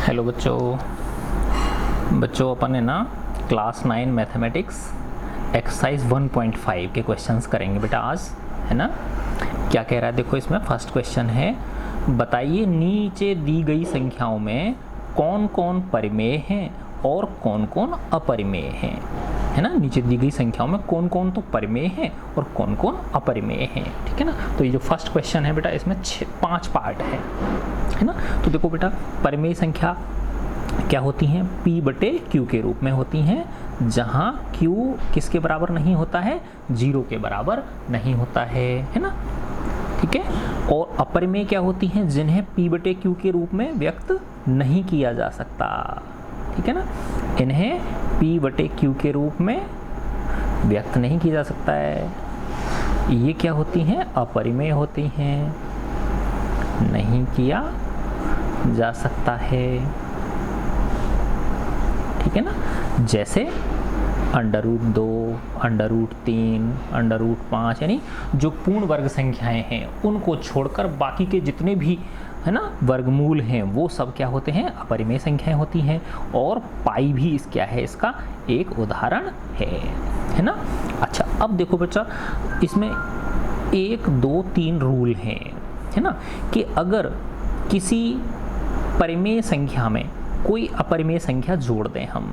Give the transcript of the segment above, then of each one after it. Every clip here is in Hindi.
हेलो बच्चों अपन है ना क्लास 9 मैथमेटिक्स एक्सरसाइज 1.5 के क्वेश्चंस करेंगे बेटा आज, है ना। क्या कह रहा है देखो, इसमें फर्स्ट क्वेश्चन है, बताइए नीचे दी गई संख्याओं में कौन कौन परिमेय हैं और कौन कौन अपरिमेय हैं, है ना। नीचे दी गई संख्याओं में कौन कौन तो परिमेय हैं और कौन कौन अपरिमेय हैं, ठीक है ना। तो ये जो फर्स्ट क्वेश्चन है बेटा, इसमें 5 पार्ट है ना। तो देखो बेटा, परिमेय संख्या क्या होती हैं, P बटे Q के रूप में होती हैं, जहां Q किसके बराबर नहीं होता है, 0 के बराबर नहीं होता है ना, ठीक है। और अपरिमेय क्या होती हैं, जिन्हें P बटे Q के रूप में व्यक्त नहीं किया जा सकता, ठीक है ना। इन्हें P बटे Q के रूप में व्यक्त नहीं किया जा सकता है, ये क्या होती हैं, अपरिमेय होती हैं, नहीं किया जा सकता है, ठीक है ना। जैसे √2, √3, √5, यानी जो पूर्ण वर्ग संख्याएं हैं उनको छोड़कर बाकी के जितने भी है ना वर्गमूल हैं वो सब क्या होते हैं, अपरिमेय संख्याएं होती हैं। और पाई भी इस क्या है, इसका एक उदाहरण है ना। अच्छा, अब देखो बच्चा, इसमें 1, 2, 3 रूल हैं, है ना, कि अगर किसी परिमेय संख्या में कोई अपरिमेय संख्या जोड़ दें हम,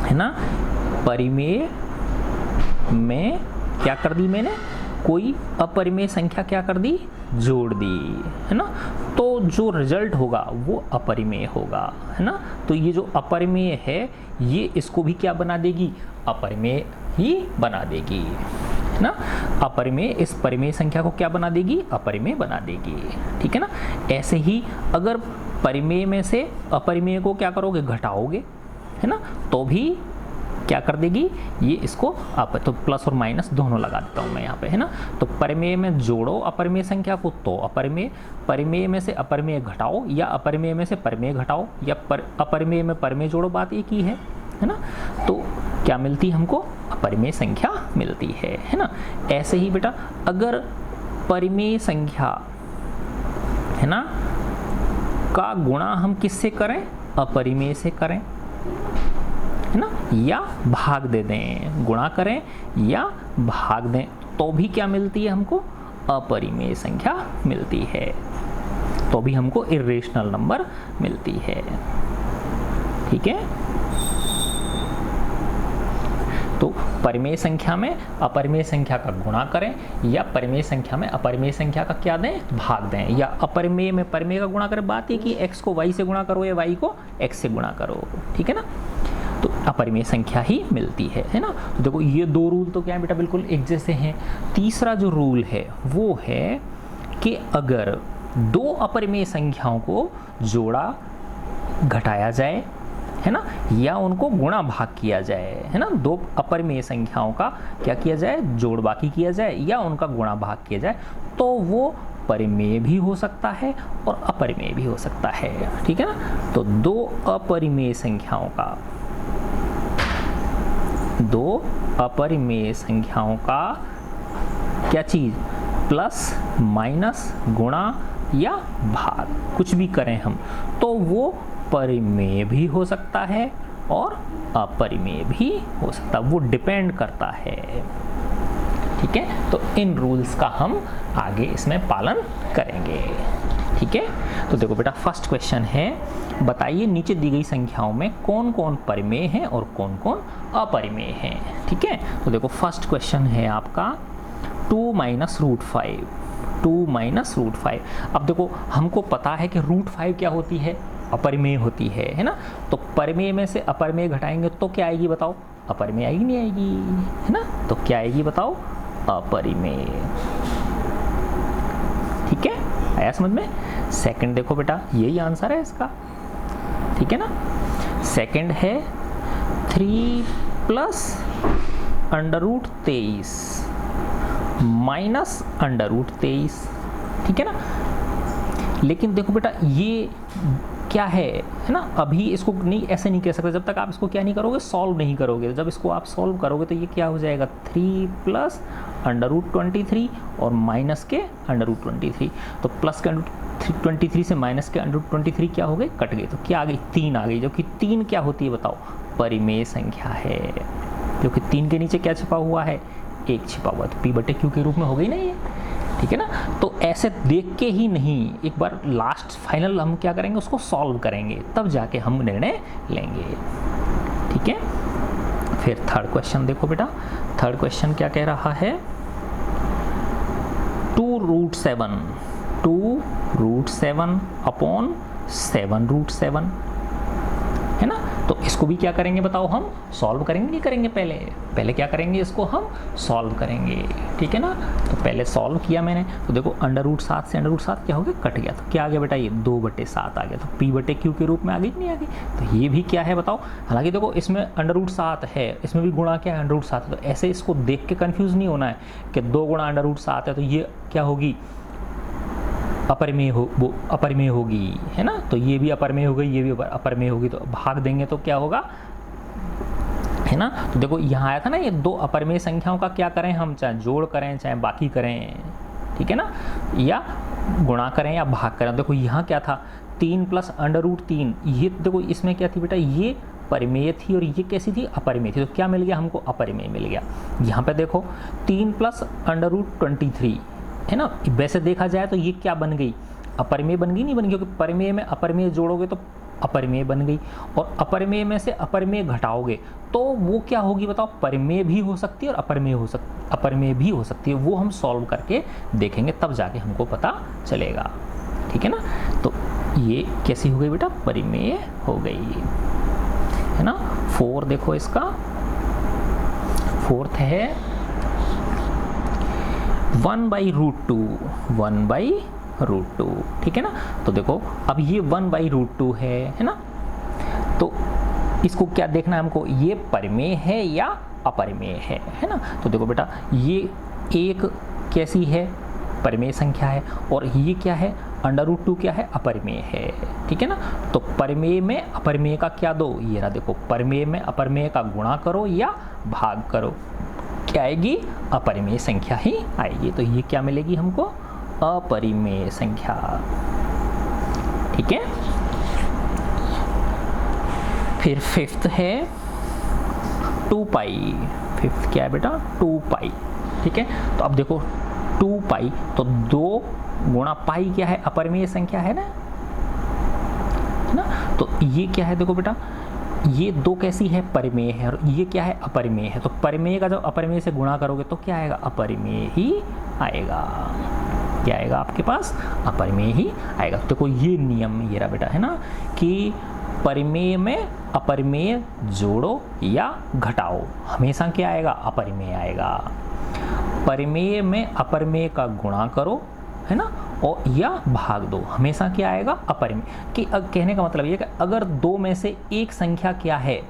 है ना, परिमेय में क्या कर दी मैंने, कोई अपरिमेय संख्या क्या कर दी, जोड़ दी, है ना, तो जो रिजल्ट होगा वो अपरिमेय होगा, है ना। तो ये जो अपरिमेय है ये इसको भी क्या बना देगी, अपरिमेय ही बना देगी, है ना। अपरिमेय इस परिमेय संख्या को क्या बना देगी, अपरिमेय बना देगी, ठीक है ना। ऐसे ही अगर परिमेय में से अपरिमेय को क्या करोगे, घटाओगे, है ना, तो भी क्या कर देगी ये, इसको तो प्लस और माइनस दोनों लगा देता हूं मैं यहाँ पे, है ना। तो परिमेय में जोड़ो अपरिमेय संख्या को तो अपरिमेय, परिमेय में से अपरिमेय घटाओ या अपरिमेय में से परिमेय घटाओ या अपरिमेय में परिमेय जोड़ो, बात एक ही है ना। तो क्या मिलती है हमको, अपरिमेय संख्या मिलती है ना। ऐसे ही बेटा, अगर परिमेय संख्या है ना का गुणा हम किससे करें, अपरिमेय से करें, है ना, या भाग दे दें, गुणा करें या भाग दें, तो भी क्या मिलती है हमको, अपरिमेय संख्या मिलती है, तो भी हमको इर्रेशनल नंबर मिलती है, ठीक है। तो परिमेय संख्या में अपरिमेय संख्या का गुणा करें या परिमेय संख्या में अपरिमेय संख्या का क्या दें, भाग दें, या अपरिमेय में परिमेय का गुणा करें, बात है कि x को y से गुणा करो या y को x से गुणा करो, ठीक है ना। तो अपरिमेय संख्या ही मिलती है ना। तो देखो ये दो रूल तो क्या है बेटा, बिल्कुल एक जैसे हैं। तीसरा जो रूल है वो है कि अगर दो अपरिमेय संख्याओं को जोड़ा घटाया जाए, है ना, या उनको गुणा भाग किया जाए, है ना, दो अपरिमेय संख्याओं का क्या किया जाए, जोड़ बाकी किया जाए या उनका गुणा भाग किया जाए, तो वो परिमेय भी हो सकता है और अपरिमेय भी हो सकता है, ठीक है ना। तो दो अपरिमेय संख्याओं का क्या चीज, प्लस माइनस गुणा या भाग कुछ भी करें हम, तो वो परिमेय भी हो सकता है और अपरिमेय भी हो सकता है, वो डिपेंड करता है, ठीक है। तो इन रूल्स का हम आगे इसमें पालन करेंगे, ठीक है। तो देखो बेटा, फर्स्ट क्वेश्चन है, बताइए नीचे दी गई संख्याओं में कौन कौन परिमेय हैं और कौन कौन अपरिमेय हैं, ठीक है। तो देखो फर्स्ट क्वेश्चन है आपका 2 - √5, 2 - √5। अब देखो हमको पता है कि √5 क्या होती है, अपरिमेय होती है ना। तो परिमेय में से अपरिमेय घटाएंगे तो क्या आएगी बताओ, अपरिमेय आएगी, नहीं आएगी, है ना। तो क्या आएगी बताओ, अपरिमेय, ठीक है, आया समझ में। सेकंड देखो बेटा, यही आंसर है इसका, ठीक है ना। सेकंड है 3 + √23 - √23, ठीक है ना। लेकिन देखो बेटा ये क्या है ना, अभी इसको नहीं, ऐसे नहीं कह सकते जब तक आप इसको क्या नहीं करोगे, सॉल्व नहीं करोगे। जब इसको आप सॉल्व करोगे तो ये क्या हो जाएगा, 3 + √23 और माइनस के √23। तो प्लस के √23 से माइनस के √23 क्या हो गए, कट गए। तो क्या आ गई, 3 आ गई, जो कि 3 क्या होती है बताओ, परिमेय संख्या है। जो कि 3 के नीचे क्या छिपा हुआ है, 1 छिपा हुआ। तो P/Q के रूप में हो गई ना ये, ठीक है ना। तो ऐसे देख के ही नहीं, एक बार लास्ट फाइनल हम क्या करेंगे, उसको सॉल्व करेंगे, तब जाके हम निर्णय लेंगे, ठीक है। फिर थर्ड क्वेश्चन देखो बेटा, थर्ड क्वेश्चन क्या कह रहा है, 2√7 अपॉन 7√7 है ना। तो इसको भी क्या करेंगे बताओ, हम सॉल्व करेंगे, नहीं करेंगे, पहले क्या करेंगे, इसको हम सॉल्व करेंगे, ठीक है ना। तो पहले सॉल्व किया मैंने, तो देखो √7 से √7 क्या हो गया, कट गया। तो क्या आ गया बेटा, ये 2/7 आ गया। तो P/Q के रूप में आ गई नहीं आ गई। तो ये भी क्या है बताओ, हालांकि देखो इसमें √7 है, इसमें भी गुणा क्या है, √7 है। तो ऐसे इसको देख के कन्फ्यूज़ नहीं होना है कि 2 गुणा √7 है तो ये क्या होगी, अपरिमेय होगी, है ना। तो ये भी अपरिमेय हो गई, ये भी अपरिमेय होगी। तो भाग देंगे तो क्या होगा, है ना। तो देखो यहाँ आया था ना, ये 2 अपरिमेय संख्याओं का क्या करें हम, चाहे जोड़ करें चाहे बाकी करें, ठीक है ना, या गुणा करें या भाग करें। देखो यहाँ क्या था, 3 + √3, ये देखो इसमें क्या थी बेटा, ये परिमेय थी और ये कैसी थी, अपरिमेय थी। तो क्या मिल गया हमको, अपरिमेय मिल गया। यहाँ पे देखो 3 + √23 है ना। वैसे देखा जाए तो ये क्या बन गई, अपरिमेय बन गई, नहीं बन गई, क्योंकि परिमेय में अपरिमेय जोड़ोगे तो अपरिमेय बन गई, और अपरिमेय में से अपरिमेय घटाओगे तो वो क्या होगी बताओ, परिमेय भी हो सकती है और अपरिमेय भी हो सकती है। वो हम सॉल्व करके देखेंगे, तब जाके हमको पता चलेगा, ठीक है ना। तो ये कैसी हो गई बेटा, परिमेय हो गई, है ना। 4 देखो इसका, 4th है 1/√2, ठीक है ना। तो देखो अब ये 1/√2 है ना। तो इसको क्या देखना है हमको, ये परिमेय है या अपरिमेय है ना। तो देखो बेटा ये एक कैसी है, परिमेय संख्या है, और ये क्या है, √2 क्या है, अपरिमेय है, ठीक है ना। तो परिमेय में अपरिमेय का क्या दो, ये रहा देखो, परिमेय में अपरिमेय का गुणा करो या भाग करो, क्या आएगी, अपरिमेय संख्या ही आएगी। तो ये क्या मिलेगी हमको, अपरिमेय संख्या, ठीक है। फिर 5th है 2π, 5th क्या है बेटा, 2π, ठीक है। तो अब देखो 2π, तो 2 गुणा पाई क्या है, अपरिमेय संख्या है ना। तो ये क्या है, देखो बेटा ये 2 कैसी है, परिमेय है, और ये क्या है, अपरिमेय है। तो परिमेय का जब अपरिमेय से गुणा करोगे तो क्या आएगा, अपरिमेय ही आएगा। क्या आएगा आपके पास, अपरिमेय ही आएगा। तो देखो ये नियम ये रहा बेटा, है ना, कि परिमेय में अपरिमेय जोड़ो या घटाओ, हमेशा क्या आएगा, अपरिमेय आएगा। परिमेय में अपरिमेय का गुणा करो, है ना, और या भाग दो, हमेशा क्या आएगा, अपरिमेय। कि कहने का मतलब ये कि अगर 2 में से एक संख्या क्या है,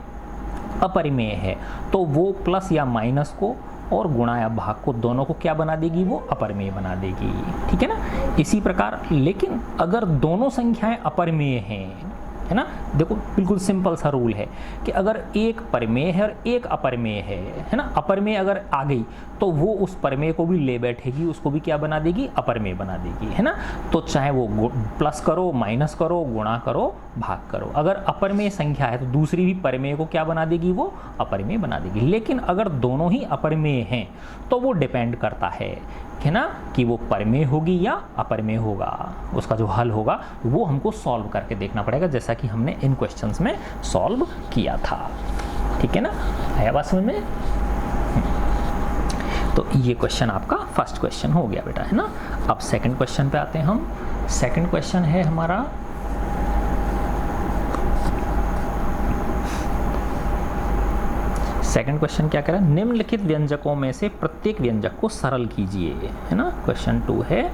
अपरिमेय है, तो वो प्लस या माइनस को और गुणा या भाग को दोनों को क्या बना देगी, वो अपरिमेय बना देगी, ठीक है ना। इसी प्रकार लेकिन अगर दोनों संख्याएं अपरिमेय हैं, है ना, देखो बिल्कुल सिंपल सा रूल है कि अगर एक परिमेय है और एक अपरिमेय है ना, अपरिमेय अगर आ गई तो वो उस परिमेय को भी ले बैठेगी, उसको भी क्या बना देगी, अपरिमेय बना देगी, है ना। तो चाहे वो प्लस करो, माइनस करो, गुणा करो, भाग करो, अगर अपरिमेय संख्या है तो दूसरी भी परिमेय को क्या बना देगी, वो अपरिमेय बना देगी। लेकिन अगर दोनों ही अपरिमेय हैं तो वो डिपेंड करता है ना, कि वो परिमेय होगी या अपरिमेय होगा। उसका जो हल होगा वो हमको सॉल्व करके देखना पड़ेगा, जैसा कि हमने इन क्वेश्चंस में सॉल्व किया था, ठीक है ना। आया बात समझ में। तो ये क्वेश्चन आपका फर्स्ट क्वेश्चन हो गया बेटा, है ना। अब सेकंड क्वेश्चन पे आते हैं हम। सेकंड क्वेश्चन है हमारा सेकंड क्वेश्चन क्या कह रहा है, निम्नलिखित व्यंजकों में से प्रत्येक व्यंजक को सरल कीजिए, है ना। क्वेश्चन 2 है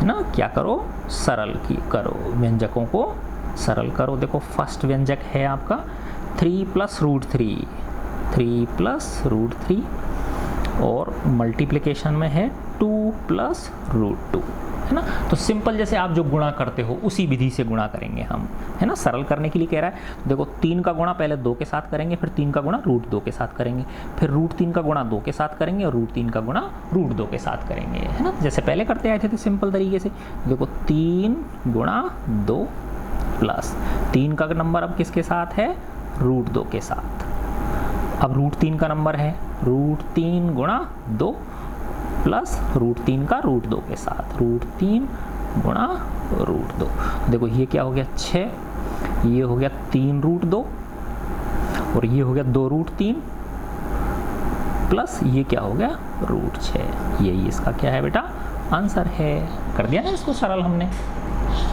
ना, क्या करो, सरल करो, व्यंजकों को सरल करो। देखो फर्स्ट व्यंजक है आपका 3 + √3 और मल्टीप्लिकेशन में है 2 प्लस रूट 2, है ना। तो सिंपल जैसे आप जो गुणा करते हो उसी विधि से गुणा करेंगे हम, है ना। सरल करने के लिए कह रहा है, देखो 3 का गुणा पहले 2 के साथ करेंगे, फिर 3 का गुणा रूट 2 के साथ करेंगे, फिर रूट 3 का गुणा 2 के साथ करेंगे और रूट 3 का गुणा रूट 2 के साथ करेंगे, है ना। जैसे पहले करते आए थे सिंपल तरीके से। देखो 3 गुणा 2 प्लस 3 का नंबर अब किसके साथ है, रूट 2 के साथ। अब रूट 3 का नंबर है रूट 3 गुणा 2 प्लस रूट 3 का रूट 2 के साथ, रूट 3 गुणा रूट 2। देखो ये क्या हो गया 6, ये हो गया 3 रूट 2 और ये हो गया 2 रूट 3 प्लस ये क्या हो गया रूट 6। यही इसका क्या है बेटा आंसर है। कर दिया ना इसको सरल हमने,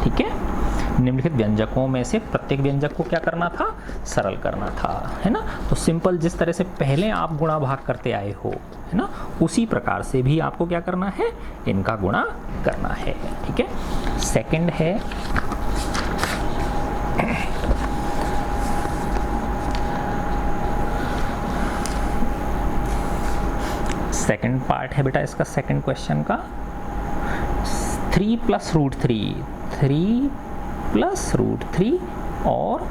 ठीक है। निम्नलिखित व्यंजकों में से प्रत्येक व्यंजक को क्या करना था, सरल करना था, है ना। तो सिंपल जिस तरह से पहले आप गुणा भाग करते आए हो, है ना, उसी प्रकार से भी आपको क्या करना है, इनका गुणा करना है, ठीक है। सेकंड है सेकंड पार्ट है बेटा इसका, सेकंड क्वेश्चन का 3 प्लस रूट 3, 3 प्लस रूट 3 और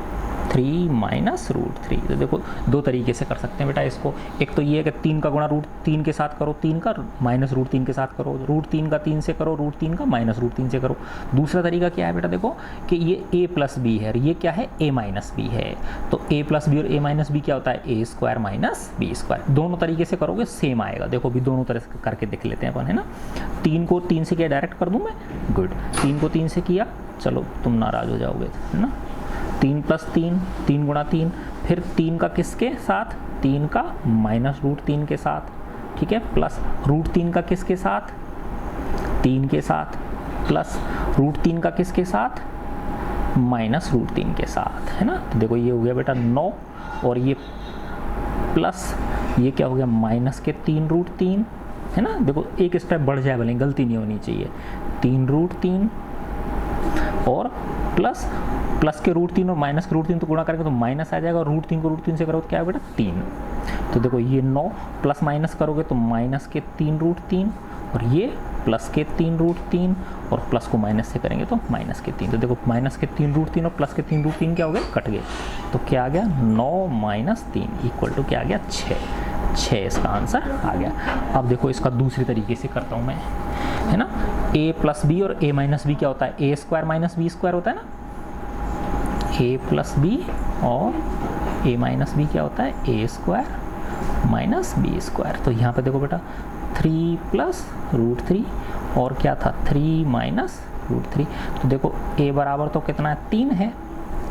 3 माइनस रूट 3। तो देखो दो तरीके से कर सकते हैं बेटा इसको। एक तो ये है कि 3 का गुणा रूट 3 के साथ करो, 3 का माइनस रूट 3 के साथ करो, रूट 3 का 3 से करो, रूट 3 का माइनस रूट 3 से करो। दूसरा तरीका क्या है बेटा, देखो कि ये a प्लस बी है, ये क्या है a माइनस बी है। तो a प्लस बी और a माइनस बी क्या होता है, a square minus B square. दोनों तरीके से करोगे सेम आएगा। देखो अभी दोनों तरह से करके देख लेते हैं अपन, है ना। 3 को 3 से किया, डायरेक्ट कर दूँ मैं, गुड। 3 को 3 से किया, चलो तुम नाराज हो जाओगे, है ना। 3 प्लस 3, 3 गुणा 3, फिर 3 का किसके साथ, 3 का माइनस रूट 3 के साथ, ठीक है, प्लस रूट 3 का किसके साथ, 3 के साथ, प्लस रूट 3 का किसके साथ, माइनस रूट 3 के साथ, है ना। तो देखो ये हो गया बेटा 9 और ये प्लस ये क्या हो गया माइनस के 3 रूट 3, है ना। देखो एक स्टेप बढ़ जाए भले, गलती नहीं होनी चाहिए। 3 रूट 3 और प्लस के रूट 3 और माइनस के रूट 3 तो गुणा करेंगे तो माइनस आ जाएगा, और रूट 3 को रूट 3 से करोगे तो क्या है बेटा 3। तो देखो ये 9 प्लस माइनस करोगे तो माइनस के 3 रूट 3 और ये प्लस के 3 रूट 3 और प्लस को माइनस से करेंगे तो माइनस के 3। तो देखो माइनस के 3 रूट 3 और प्लस के 3 रूट 3 क्या हो गए, कट गए। तो क्या आ गया 9 माइनस 3 इक्वल टू क्या आ गया 6 इसका आंसर आ गया। अब देखो इसका दूसरे तरीके से करता हूँ मैं, है ना। a प्लस बी और a माइनस बी क्या होता है, a square minus B square होता है ना। a प्लस बी और a माइनस बी क्या होता है, a square minus B square. तो यहाँ पे देखो बेटा 3 प्लस रूट 3 और क्या था 3 माइनस रूट 3। तो देखो a बराबर तो कितना है 3 है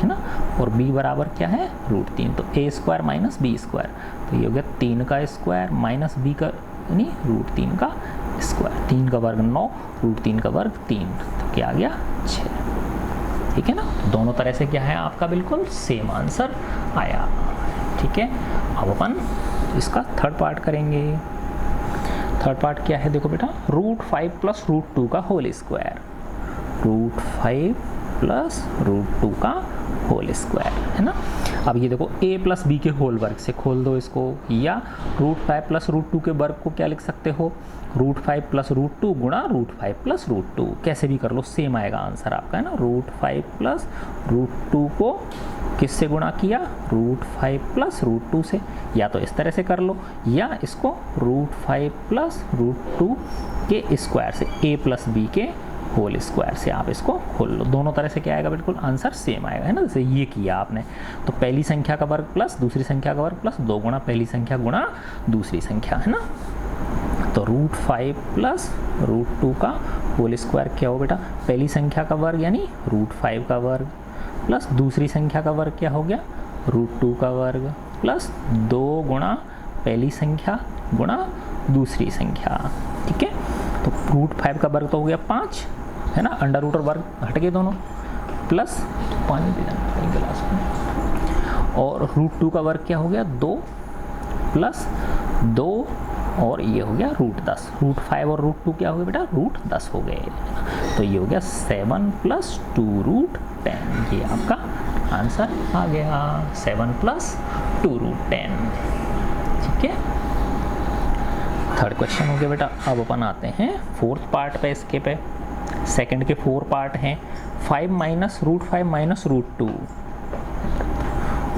ना, और b बराबर क्या है रूट 3। तो a square minus B square, तो ये हो गया 3 का स्क्वायर माइनस b का यानी रूट 3 का स्क्वायर। 3 का वर्ग 9, रूट 3 का वर्ग 3, तो क्या आ गया 6, ठीक है ना। दोनों तरह से क्या है आपका बिल्कुल सेम आंसर आया, ठीक है। अब अपन इसका थर्ड पार्ट करेंगे। थर्ड पार्ट क्या है, देखो बेटा रूट 5 प्लस रूट 2 का whole square, root 5 plus root 2 का होल स्क्वायर, है ना। अब ये देखो a प्लस बी के होल वर्ग से खोल दो इसको, या रूट 5 प्लस रूट 2 के वर्ग को क्या लिख सकते हो, रूट 5 प्लस रूट 2 गुणा रूट 5 प्लस रूट 2, कैसे भी कर लो सेम आएगा आंसर आपका, है ना। रूट 5 प्लस रूट 2 को किससे गुणा किया, रूट 5 प्लस रूट 2 से, या तो इस तरह से कर लो या इसको रूट 5 प्लस रूट 2 के स्क्वायर से, a प्लस बी के होल स्क्वायर से आप इसको खोल लो। दोनों तरह से क्या आएगा बिल्कुल आंसर सेम आएगा, है ना। जैसे ये किया आपने, तो पहली संख्या का वर्ग प्लस दूसरी संख्या का वर्ग प्लस 2 गुणा पहली संख्या गुणा दूसरी संख्या, है ना। तो रूट 5 प्लस रूट 2 का होल स्क्वायर क्या हो बेटा, पहली संख्या का वर्ग यानी रूट 5 का वर्ग प्लस दूसरी संख्या का वर्ग क्या हो गया रूट 2 का वर्ग प्लस 2 गुणा पहली संख्या गुणा दूसरी संख्या, ठीक है। तो रूट 5 का वर्ग तो हो गया 5, है ना, अंडर रूट और वर्ग हट गए दोनों, प्लस पानी पी लेना गिलास में, और रूट 2 का वर्ग क्या हो गया 2 प्लस 2 और ये हो गया रूट 10। रूट 5 और रूट 2 क्या हो गया बेटा रूट 10 हो गए, तो ये हो गया 7 प्लस 2 रूट 10, ये आपका आंसर आ गया 7 प्लस 2 रूट 10, ठीक है। थर्ड क्वेश्चन हो गया बेटा। अब अपन आते हैं फोर्थ पार्ट पे, इसके पे सेकंड के 4 पार्ट हैं। 5 minus root 5 minus root 2,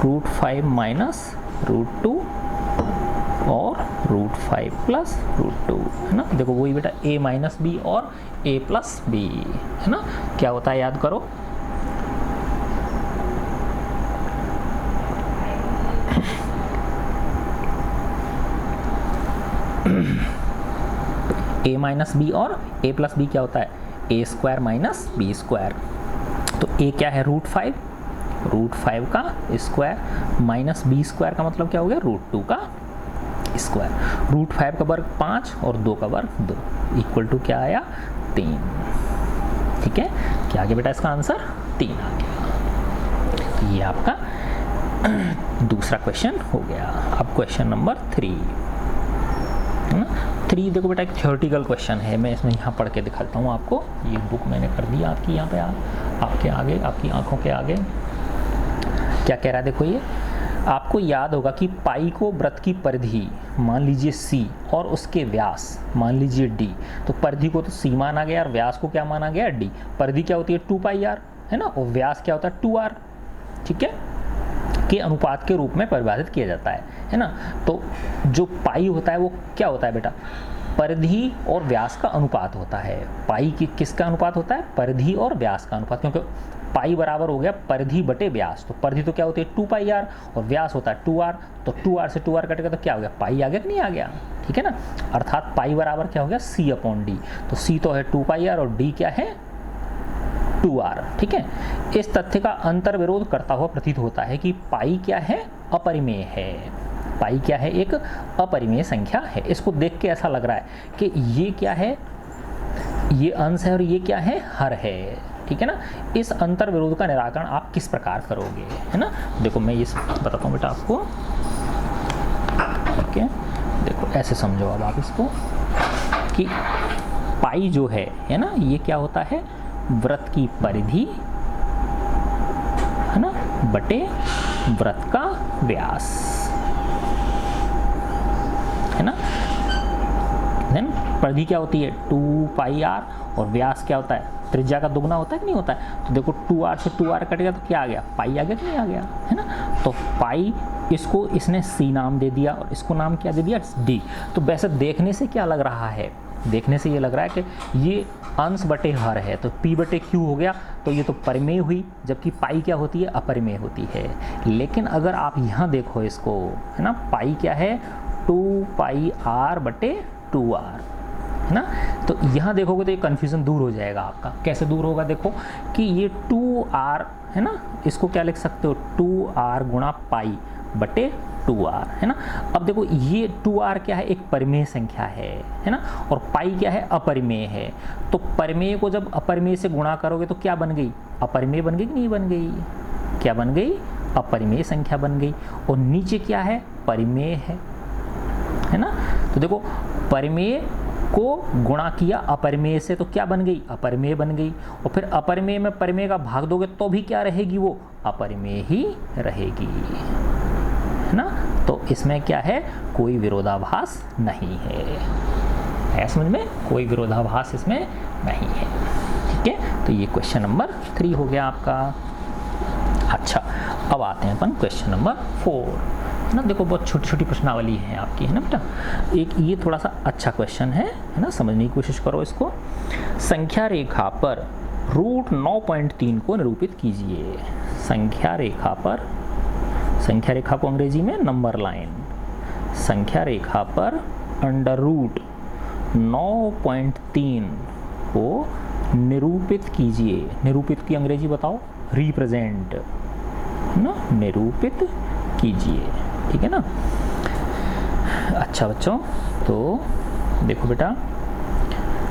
root 5 minus root 2 और रूट 5 प्लस रूट 2, है ना। देखो वही बेटा a माइनस बी और a प्लस बी, है ना। क्या होता है याद करो, a माइनस बी और a प्लस बी क्या होता है, a square minus B square. तो a क्या है रूट 5, रूट 5 का स्क्वायर माइनस बी स्क्वायर का मतलब क्या हो गया रूट 2 का स्क्वायर। रूट 5 का वर्ग 5 और 2 का वर्ग 2 इक्वल टू क्या आया 3। ठीक है, क्या आ गया बेटा इसका आंसर 3 आ गया। तो ये आपका दूसरा क्वेश्चन हो गया। अब क्वेश्चन नंबर 3, है ना। 3 देखो बेटा एक थ्योरेटिकल क्वेश्चन है, मैं इसमें यहाँ पढ़ के दिखाता हूँ आपको। ये बुक मैंने कर दी आपकी यहाँ पे, आपके आगे, आपकी आंखों के आगे। क्या कह रहा है देखो, ये आपको याद होगा कि पाई को वृत्त की परिधि मान लीजिए c और उसके व्यास मान लीजिए d। तो परिधि को तो c माना गया और व्यास को क्या माना गया d। परिधि क्या होती है 2 पाई r, है ना, और व्यास क्या होता है 2r, ठीक है, के अनुपात के रूप में परिभाषित किया जाता है ना। तो जो पाई होता है वो क्या होता है बेटा, परिधि और व्यास का अनुपात होता है। पाई की किसका अनुपात होता है, परिधि और व्यास का अनुपात, क्योंकि पाई बराबर हो गया परिधि बटे व्यास। तो परिधि तो क्या होती है 2 पाई आर और व्यास होता है 2r। तो 2r से 2r कटेगा तो क्या हो गया पाई आ गया कि नहीं आ गया, ठीक है ना। अर्थात पाई बराबर क्या हो गया c अपॉन डी। तो c तो है 2 पाई आर और d क्या है 2r, ठीक है। इस तथ्य का अंतर्विरोध करता हुआ प्रतीत होता है कि पाई क्या है अपरिमेय है। पाई क्या है एक अपरिमेय संख्या है। इसको देख के ऐसा लग रहा है कि ये क्या है, ये अंश है और ये क्या है हर है, ठीक है ना। इस अंतर विरोध का निराकरण आप किस प्रकार करोगे, है ना। देखो मैं ये बताता हूँ बेटा आपको, ठीक है। देखो ऐसे समझो अब आप इसको कि पाई जो है ना, ये क्या होता है वृत्त की परिधि, है ना, बटे वृत्त का व्यास, है ना। देन परिधि क्या होती है 2 पाई r और व्यास क्या होता है त्रिज्या का दुगना होता है कि नहीं होता है। तो देखो 2r से 2r कटेगा तो क्या आ गया पाई आ गया कि नहीं आ गया, है ना। तो पाई इसको इसने c नाम दे दिया और इसको नाम क्या दे दिया d। तो वैसे देखने से क्या लग रहा है, देखने से ये लग रहा है कि ये अंश बटे हर है, तो p बटे q हो गया, तो ये तो परिमेय हुई, जबकि पाई क्या होती है अपरिमेय होती है। लेकिन अगर आप यहाँ देखो इसको, है ना, पाई क्या है 2 पाई r बटे 2r, है ना। तो यहाँ देखोगे तो ये कन्फ्यूज़न दूर हो जाएगा आपका। कैसे दूर होगा, देखो कि ये 2r है ना, इसको क्या लिख सकते हो 2r गुणा पाई बटे 2r, है ना। अब देखो ये 2r क्या है एक परिमेय संख्या है ना, और पाई क्या है अपरिमेय है। तो परिमेय को जब अपरिमेय से गुणा करोगे तो क्या बन गई अपरिमेय बन गई कि नहीं बन गई, क्या बन गई अपरिमेय संख्या बन गई। और नीचे क्या है परिमेय है ना। तो देखो परिमेय को गुणा किया अपरिमेय से तो क्या बन गई अपरिमेय बन गई, और फिर अपरिमेय में परिमेय का भाग दोगे तो भी क्या रहेगी वो अपरिमेय ही रहेगी, है ना। तो इसमें क्या है कोई विरोधाभास नहीं है समझ में, कोई विरोधाभास इसमें नहीं है, ठीक है। तो ये क्वेश्चन नंबर 3 हो गया आपका। अच्छा अब आते हैं अपन क्वेश्चन नंबर 4 ना। देखो बहुत छोटी छोटी प्रश्नावली है आपकी, है ना बेटा। एक ये थोड़ा सा अच्छा क्वेश्चन है ना, समझने की कोशिश करो इसको। संख्या रेखा पर रूट 9.3 को निरूपित कीजिए। संख्या रेखा पर, संख्या रेखा को अंग्रेजी में नंबर लाइन, संख्या रेखा पर अंडर रूट 9.3 को निरूपित कीजिए। निरूपित की अंग्रेजी बताओ रिप्रेजेंट, ना, निरूपित कीजिए, ठीक है ना। अच्छा बच्चों तो देखो बेटा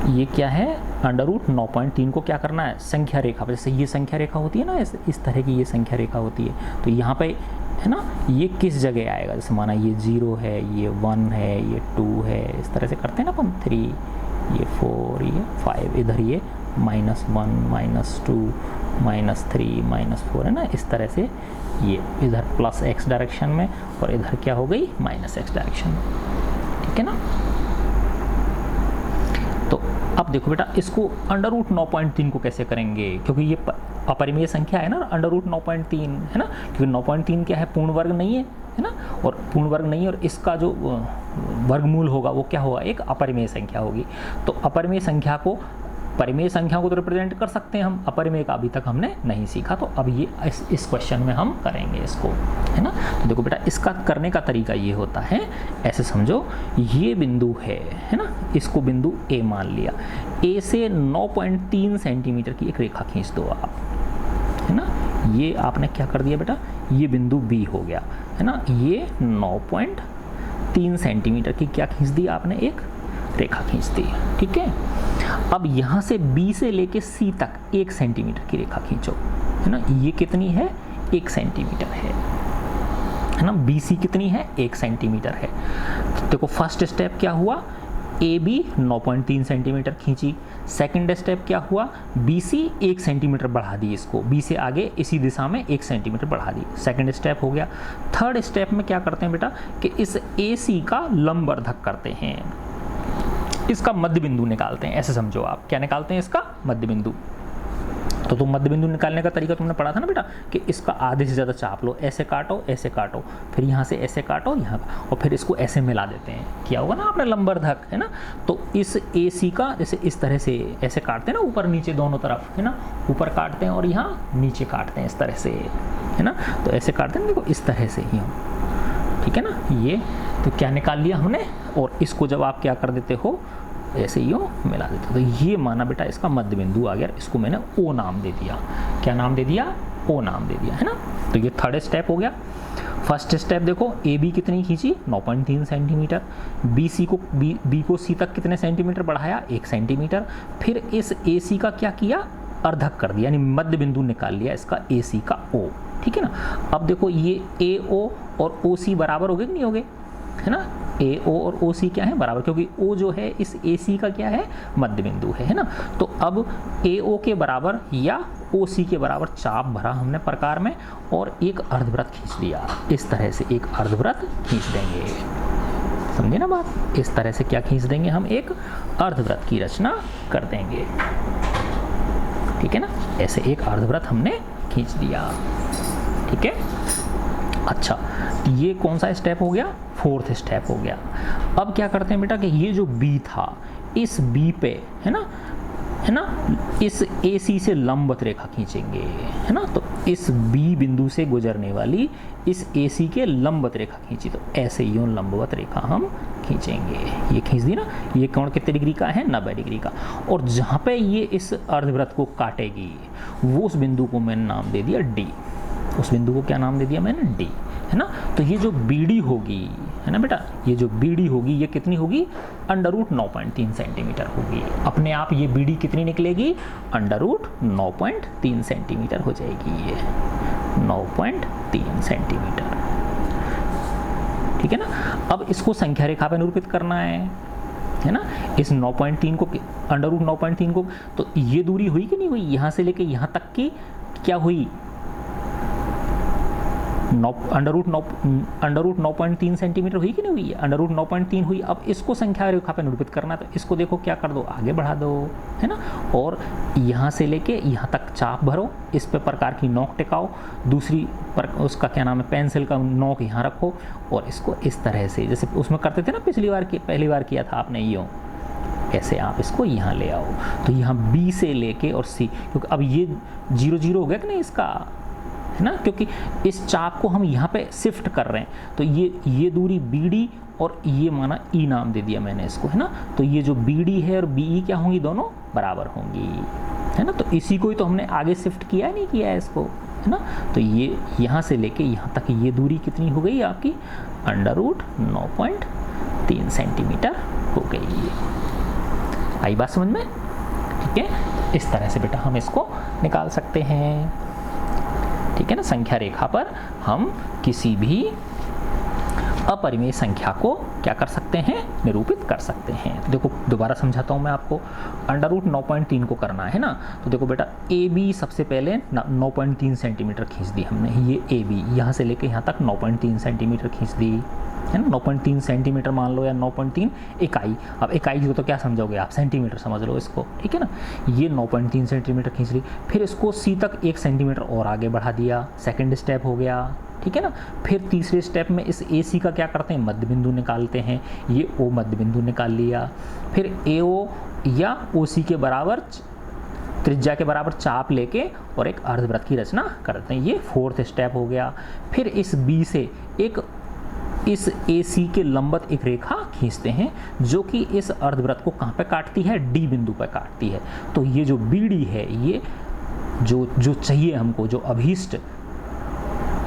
ये क्या है अंडर रूट 9.3 को क्या करना है संख्या रेखा पर, जैसे ये संख्या रेखा होती है ना, इस तरह की ये संख्या रेखा होती है, तो यहाँ पे है ना ये किस जगह आएगा, जैसे माना ये 0 है, ये 1 है, ये 2 है, इस तरह से करते हैं ना अपन 3, ये 4, ये 5, इधर ये -1 -2 -3 -4 है ना, इस तरह से ये इधर +x डायरेक्शन में और इधर क्या हो गई -x डायरेक्शन में, ठीक है ना। अब देखो बेटा इसको अंडर रूट 9.3 को कैसे करेंगे, क्योंकि ये अपरिमेय संख्या है ना, अंडर रूट 9.3 है ना, क्योंकि 9.3 क्या है, पूर्ण वर्ग नहीं है ना, और पूर्ण वर्ग नहीं है, और इसका जो वर्गमूल होगा वो क्या होगा, एक अपरिमेय संख्या होगी। तो अपरिमेय संख्या को, परिमेय संख्या को तो रिप्रेजेंट कर सकते हैं हम, अपरिमेय का अभी तक हमने नहीं सीखा, तो अब ये इस क्वेश्चन में हम करेंगे इसको, है ना। तो देखो बेटा इसका करने का तरीका ये होता है, ऐसे समझो ये बिंदु है ना, इसको बिंदु ए मान लिया, ए से 9.3 सेंटीमीटर की एक रेखा खींच दो आप, है ना। ये आपने क्या कर दिया बेटा, ये बिंदु बी हो गया, है ना। ये 9.3 सेंटीमीटर की क्या खींच दी आपने, एक रेखा खींच दी, ठीक है। अब यहाँ से B से लेके C तक 1 सेंटीमीटर की रेखा खींचो, है ना। ये कितनी है, 1 सेंटीमीटर है ना। BC कितनी है, 1 सेंटीमीटर है। तो देखो फर्स्ट स्टेप क्या हुआ, AB 9.3 सेंटीमीटर खींची, सेकंड स्टेप क्या हुआ, BC 1 सेंटीमीटर बढ़ा दी, इसको B से आगे इसी दिशा में 1 सेंटीमीटर बढ़ा दी, सेकंड स्टेप हो गया। थर्ड स्टेप में क्या करते हैं बेटा कि इस AC का लंबवर्धक करते हैं, इसका मध्य बिंदु निकालते हैं, ऐसे समझो आप, क्या निकालते हैं, इसका मध्य बिंदु। तो तुम मध्य बिंदु निकालने का तरीका तुमने पढ़ा था ना बेटा, कि इसका आधे से ज़्यादा चाप लो, ऐसे काटो, फिर यहाँ से ऐसे काटो यहाँ, और फिर इसको ऐसे मिला देते हैं, किया होगा ना आपने लंबवर्धक, है ना। तो इस AC का जैसे इस तरह से ऐसे काटते हैं ना, ऊपर नीचे दोनों तरफ, है ना, ऊपर काटते हैं और यहाँ नीचे काटते हैं इस तरह से, है ना। तो ऐसे काटते हैं, देखो इस तरह से ही हम, ठीक है ना। ये तो क्या निकाल लिया हमने, और इसको जब आप क्या कर देते हो, ऐसे ही मिला देते हो, तो ये माना बेटा इसका मध्य बिंदु आ गया, इसको मैंने O नाम दे दिया, क्या नाम दे दिया, O नाम दे दिया, है ना। तो ये थर्ड स्टेप हो गया। फर्स्ट स्टेप देखो, AB कितनी खींची, 9.3 सेंटीमीटर, B को C तक कितने सेंटीमीटर बढ़ाया, 1 सेंटीमीटर, फिर इस AC का क्या किया, अर्धक कर दिया, यानी मध्य बिंदु निकाल लिया इसका AC का O, ठीक है ना। अब देखो ये AO और OC बराबर हो गए कि नहीं हो गए, है ना। AO और OC क्या है, बराबर, क्योंकि O जो है इस AC का क्या है, मध्य बिंदु है ना। तो अब AO के बराबर या OC के बराबर चाप भरा हमने प्रकार में, और एक अर्धवृत्त खींच दिया, इस तरह से एक अर्धवृत्त खींच देंगे, समझे ना बात। इस तरह से क्या खींच देंगे हम, एक अर्धवृत्त की रचना कर देंगे, ठीक है ना। ऐसे एक अर्धवृत्त हमने खींच दिया, ठीक है। अच्छा, ये कौन सा स्टेप हो गया, फोर्थ स्टेप हो गया। अब क्या करते हैं बेटा कि ये जो B था, इस B पे, है ना, इस AC से लंबवत रेखा खींचेंगे, है ना। तो इस B बिंदु से गुजरने वाली इस AC के लंबवत रेखा खींची, तो ऐसे यूं लंबवत रेखा हम खींचेंगे, ये खींच दी ना। ये कोण कितने डिग्री का है, 90 डिग्री का, और जहाँ पे ये इस अर्धवृत्त को काटेगी वो उस बिंदु को मैंने नाम दे दिया D, उस बिंदु को क्या नाम दे दिया मैंने, D, है ना। तो ये जो BD होगी, है ना बेटा, ये जो BD होगी ये कितनी होगी, अंडर रूट 9.3 सेंटीमीटर होगी। अपने आप ये BD कितनी निकलेगी, अंडर रूट 9.3 सेंटीमीटर हो जाएगी, ये 9.3 सेंटीमीटर, ठीक है ना। अब इसको संख्या रेखा पर निरूपित करना है ना। इस 9.3 को, अंडर रूट 9.3 को, तो ये दूरी हुई कि नहीं हुई, यहाँ से लेके यहाँ तक की क्या हुई, अंडर रूट 9.3 सेंटीमीटर हुई कि नहीं हुई, अंडर रूट 9.3 हुई। अब इसको संख्या रेखा पे निरूपित करना है, तो इसको देखो क्या कर दो, आगे बढ़ा दो, है ना, और यहाँ से लेके यहाँ तक चाप भरो, इस पे प्रकार की नोक टिकाओ, दूसरी पर उसका क्या नाम है, पेंसिल का नोक यहाँ रखो, और इसको इस तरह से जैसे उसमें करते थे ना पहली बार किया था आपने, यूँ ऐसे आप इसको यहाँ ले आओ। तो यहाँ B से लेके और C, क्योंकि अब ये 0 हो गया कि नहीं इसका, है ना, क्योंकि इस चाप को हम यहाँ पे शिफ्ट कर रहे हैं, तो ये दूरी BD और ये माना E नाम दे दिया मैंने इसको, है ना। तो ये जो BD है और BE क्या होंगी, दोनों बराबर होंगी, है ना। तो इसी को ही तो हमने आगे शिफ्ट किया नहीं किया है इसको, है ना। तो ये यहाँ से लेके यहाँ तक ये दूरी कितनी हो गई आपकी, अंडर रूट 9.3 सेंटीमीटर हो गई। आई बात समझ में, ठीक है। इस तरह से बेटा हम इसको निकाल सकते हैं, ठीक है ना। संख्या रेखा पर हम किसी भी अपरिमेय संख्या को क्या कर सकते हैं, निरूपित कर सकते हैं। तो देखो दोबारा समझाता हूँ मैं आपको, अंडर रूट 9.3 को करना है ना, तो देखो बेटा ए बी सबसे पहले 9.3 सेंटीमीटर खींच दी हमने, ये ए बी यहाँ से लेके यहाँ तक 9.3 सेंटीमीटर खींच दी है ना, 9.3 सेंटीमीटर मान लो या 9.3 इकाई। अब इकाई को तो क्या समझोगे आप, सेंटीमीटर समझ लो इसको, ठीक है ना। ये 9.3 सेंटीमीटर खींच ली, फिर इसको सी तक 1 सेंटीमीटर और आगे बढ़ा दिया, सेकंड स्टेप हो गया, ठीक है ना। फिर तीसरे स्टेप में इस ए सी का क्या करते हैं, मध्य बिंदु निकालते हैं, ये ओ मध्य बिंदु निकाल लिया, फिर ए ओ या ओ सी के बराबर त्रिज्या के बराबर चाप लेके और एक अर्धवृत्त की रचना करते हैं, ये फोर्थ स्टेप हो गया। फिर इस बी से इस ए सी के लंबवत एक रेखा खींचते हैं जो कि इस अर्धवृत्त को कहाँ पे काटती है, डी बिंदु पर काटती है। तो ये जो बी डी है, ये जो चाहिए हमको, जो अभीष्ट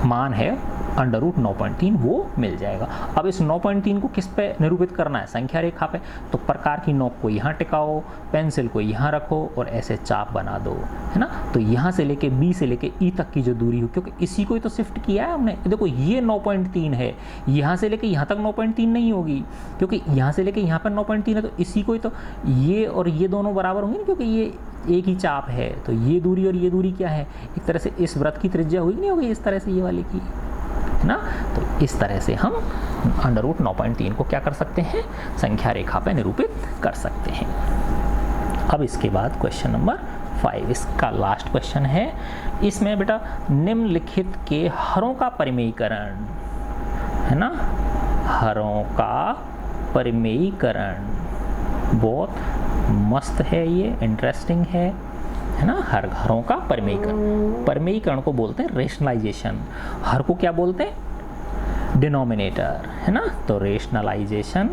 मान है अंडर रूट 9.3 वो मिल जाएगा। अब इस 9.3 को किस पे निरूपित करना है, संख्या रेखा पे। तो प्रकार की नोक को यहाँ टिकाओ, पेंसिल को यहाँ रखो और ऐसे चाप बना दो, है ना। तो यहाँ से लेके बी से लेके ई तक की जो दूरी हो, क्योंकि इसी को ही तो शिफ्ट किया है हमने, देखो ये 9.3 है, यहाँ से लेके यहाँ तक 9.3 नहीं होगी, क्योंकि यहाँ से लेके यहाँ पर 9.3 है, तो इसी को ही तो, ये और ये दोनों बराबर होंगे ना, क्योंकि ये एक ही चाप है। तो ये दूरी और ये दूरी क्या है, एक तरह से इस वृत्त की त्रिज्या हुई नहीं होगी इस तरह से, ये वाले की, है ना। तो इस तरह से हम अंडर रूट 9.3 को क्या कर सकते हैं, संख्या रेखा पे निरूपित कर सकते हैं। अब इसके बाद क्वेश्चन नंबर 5, इसका लास्ट क्वेश्चन है। इसमें बेटा निम्नलिखित के हरों का परिमेयीकरण, है ना, हरों का परिमेयीकरण बहुत मस्त है, ये इंटरेस्टिंग है ना। हरों का परिमेयीकरण, परिमेयीकरण को बोलते हैं रेशनलाइजेशन, हर को क्या बोलते हैं, डिनोमिनेटर, है ना। तो रेशनलाइजेशन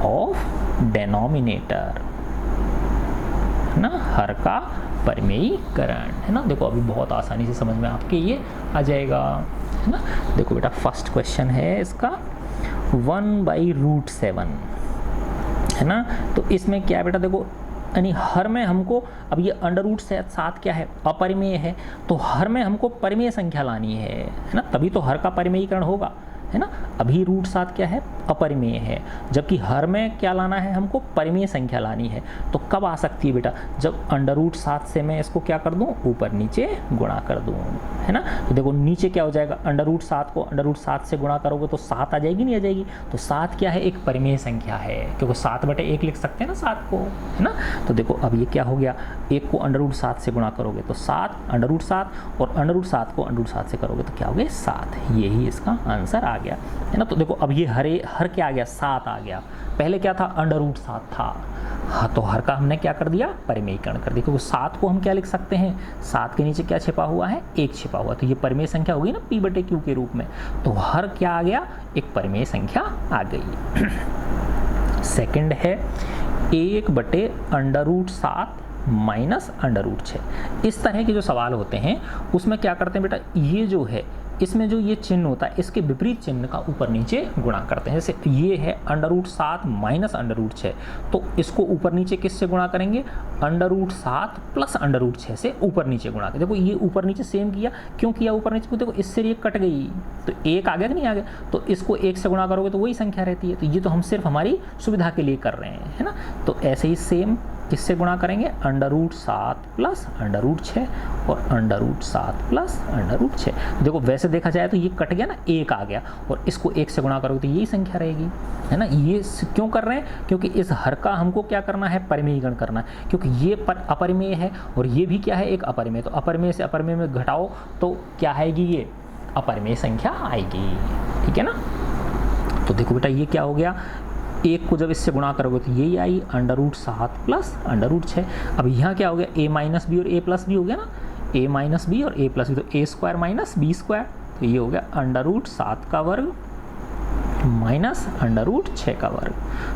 ऑफ डेनोमिनेटर, है ना, हर का परिमेयीकरण, है ना। देखो अभी बहुत आसानी से समझ में आपके ये आ जाएगा, है ना। देखो बेटा फर्स्ट क्वेश्चन है इसका 1/√7, है ना। तो इसमें क्या है बेटा, देखो यानी हर में हमको, अब ये अंडर रूट 7 क्या है, अपरिमेय है, तो हर में हमको परिमेय संख्या लानी है ना, तभी तो हर का परिमेयीकरण होगा, है ना। अभी √7 क्या है, अपरिमेय है, जबकि हर में क्या लाना है, हमको परिमेय संख्या लानी है। तो कब आ सकती है बेटा, जब अंडर रूट 7 से मैं इसको क्या कर दूं, ऊपर नीचे गुणा कर दूं, है ना। तो देखो नीचे क्या हो जाएगा, अंडर रूट 7 को अंडर रूट 7 से गुणा करोगे तो 7 आ जाएगी, नहीं आ जाएगी। तो 7 क्या है, एक परिमेय संख्या है, क्योंकि 7/1 लिख सकते हैं ना 7 को, है ना। तो देखो अब ये क्या हो गया, 1 को अंडर रूट 7 से गुणा करोगे तो 7 अंडर रूट 7, और अंडर रूट 7 को अंडर रूट 7 से करोगे तो क्या हो गया, 7। यही इसका आंसर आ गया, है ना। तो देखो अब ये हर क्या आ गया, 7 आ गया, पहले क्या था, अंडर रूट 7 था, हाँ। तो हर का हमने क्या कर दिया, परिमेयीकरण कर दिया, क्योंकि 7 को हम क्या लिख सकते हैं, 7 के नीचे क्या छिपा हुआ है, 1 छिपा हुआ, तो ये परिमेय संख्या होगी ना P/Q के रूप में। तो हर क्या आ गया, एक परिमेय संख्या आ गई। सेकंड है 1/√7 माइनस √6। इस तरह के जो सवाल होते हैं उसमें क्या करते हैं बेटा, ये जो है इसमें जो ये चिन्ह होता है इसके विपरीत चिन्ह का ऊपर नीचे गुणा करते हैं। जैसे ये है √7 माइनस √6, तो इसको ऊपर नीचे किससे गुणा करेंगे, √7 प्लस √6 से ऊपर नीचे गुणा करें। देखो ये ऊपर नीचे सेम किया, क्यों किया ऊपर नीचे, देखो इससे ये कट गई तो 1 आ गया कि नहीं आ गया, तो इसको 1 से गुणा करोगे तो वही संख्या रहती है। तो ये तो हम सिर्फ हमारी सुविधा के लिए कर रहे हैं, है ना। तो ऐसे ही सेम किससे गुणा करेंगे, √7 प्लस √6 और √7 प्लस √6। देखो वैसे देखा जाए तो ये कट गया ना, 1 आ गया, और इसको 1 से गुणा करोगे तो यही संख्या रहेगी, है ना। ये क्यों कर रहे हैं, क्योंकि इस हर का हमको क्या करना है, परिमेयीकरण करना है, क्योंकि ये अपरिमेय है और ये भी क्या है, एक अपरिमेय। तो अपरिमेय से अपरिमेय में घटाओ तो क्या आएगी, ये अपरिमेय संख्या आएगी, ठीक है ना। तो देखो बेटा ये क्या हो गया, 1 को जब इससे गुणा करोगे तो यही आई √7 प्लस √6। अब यहाँ क्या हो गया, a माइनस बी और a प्लस बी हो गया ना, a माइनस बी और a प्लस बी, तो a² माइनस b², तो ये हो गया √7 का वर्ग माइनस √6 का वर्ग,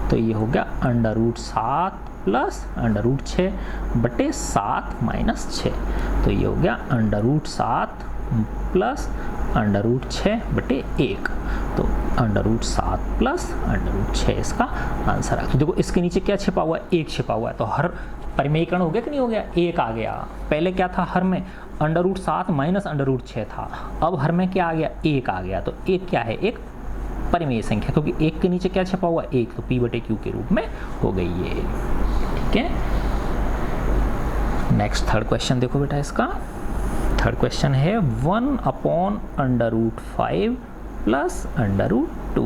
तो ये हो गया √7 प्लस √6/7 माइनस 6, तो ये हो गया √7 प्लस √6/1, तो √7 प्लस √6 इसका आंसर आ गया। देखो इसके नीचे क्या छिपा हुआ है, 1 छिपा हुआ है, तो हर परिमेयीकरण हो गया कि नहीं हो गया, 1 आ गया। पहले क्या था हर में, √7 माइनस √6 था, अब हर में क्या आ गया, 1 आ गया। तो 1 क्या है, एक परिमेय संख्या, क्योंकि 1 के नीचे क्या छपा हुआ, 1, तो P/Q के रूप में हो गई ये। ठीक है, नेक्स्ट थर्ड क्वेश्चन देखो बेटा। इसका थर्ड क्वेश्चन है 1/√5 प्लस √2,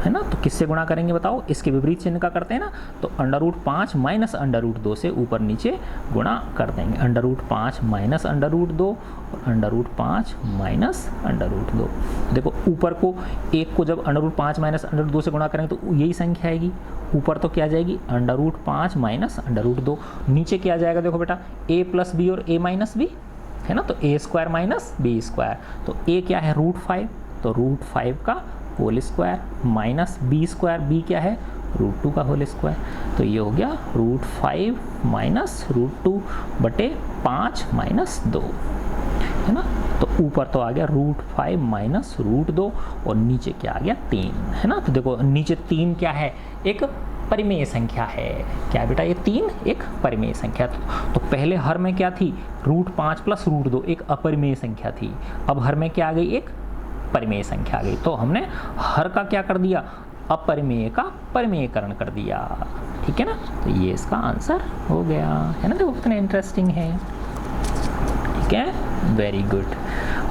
है ना। तो किससे गुणा करेंगे बताओ, इसके विपरीत चिन्ह का करते हैं ना, तो √5 माइनस √2 से ऊपर नीचे गुणा कर देंगे। √5 माइनस √2 और √5 माइनस √2। देखो ऊपर को 1 को जब √5 माइनस √2 से गुणा करेंगे तो यही संख्या आएगी, ऊपर तो क्या जाएगी √5 माइनस √2, नीचे क्या जाएगा देखो बेटा, a प्लस बी और a माइनस बी, है ना। तो a² माइनस b², तो a क्या है √5, तो √5 का whole square minus b², b क्या है √2 का होल स्क्वायर। तो ये हो गया √5 माइनस √2 बटे 5 माइनस 2, है ना। तो ऊपर तो आ गया √5 माइनस √2 और नीचे क्या आ गया 3, है ना। तो देखो नीचे 3 क्या है, एक परिमेय संख्या है। क्या बेटा, ये 3 एक परिमेय संख्या। तो पहले हर में क्या थी, √5 प्लस √2 एक अपरिमेय संख्या थी, अब हर में क्या आ गई, एक परिमेय संख्या आ गई। तो हमने हर का क्या कर दिया, अपरिमेय का परिमेयकरण कर दिया। ठीक है ना, तो ये इसका आंसर हो गया, है ना। देखो कितना इंटरेस्टिंग है। ठीक है, वेरी गुड।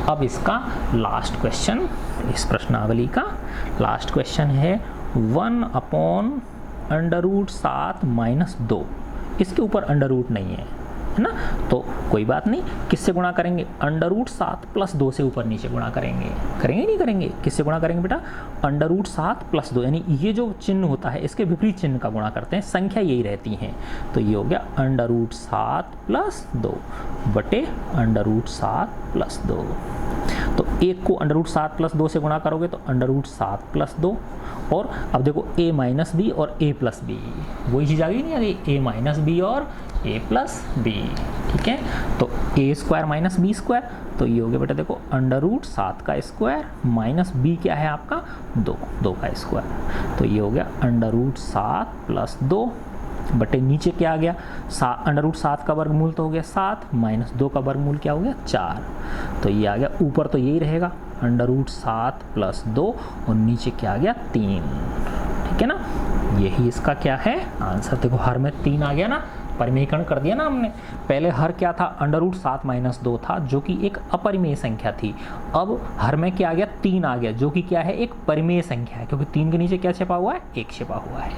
अब इसका लास्ट क्वेश्चन, इस प्रश्नावली का लास्ट क्वेश्चन है 1/√7 माइनस 2। इसके ऊपर अंडर रूट नहीं है ना, तो कोई बात नहीं, किससे गुणा करेंगे, √7 प्लस 2 से ऊपर नीचे गुणा करेंगे। करेंगे नहीं करेंगे, किससे गुणा करेंगे बेटा, √7 प्लस 2, यानी ये जो चिन्ह होता है इसके विपरीत चिन्ह का गुणा करते हैं, संख्या यही रहती है। तो ये हो गया √7 प्लस 2 बटे √7 प्लस 2। तो एक को √7 प्लस 2 से गुणा करोगे तो √7 प्लस 2, और अब देखो a माइनस बी और a प्लस बी, वही चीज़ आ गई नहीं, आ गई a माइनस बी और a प्लस बी। ठीक है, तो a² माइनस b², तो ये हो गया बेटा देखो √7 का स्क्वायर माइनस b क्या है आपका 2 का स्क्वायर, तो ये हो गया √7 प्लस 2 बटे नीचे क्या आ गया, √7 का वर्गमूल तो हो गया 7 माइनस 2 का वर्गमूल क्या हो गया 4, तो ये आ गया, ऊपर तो यही रहेगा √7 प्लस 2 और नीचे क्या आ गया 3। ठीक है ना, यही इसका क्या है आंसर। देखो हर में 3 आ गया ना, परिमेयीकरण कर दिया ना हमने। पहले हर क्या था, √7 माइनस 2 था जो कि एक अपरिमेय संख्या थी, अब हर में क्या आ गया 3 आ गया जो कि क्या है, एक परिमेय संख्या है, क्योंकि 3 के नीचे क्या छिपा हुआ है, 1 छिपा हुआ है।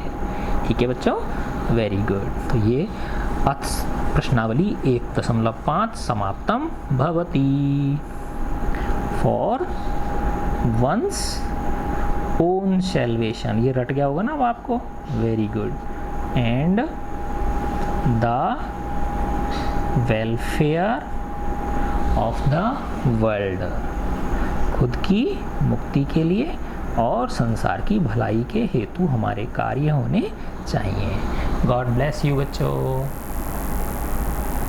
ठीक है बच्चों, वेरी गुड। तो ये प्रश्नावली 1.5 समाप्तम भवति फॉर वंस ओन सैल्वेशन। ये रट गया होगा ना अब आपको, very good. And the welfare of the world, खुद की मुक्ति के लिए और संसार की भलाई के हेतु हमारे कार्य होने चाहिए। गॉड ब्लेस यू बच्चों।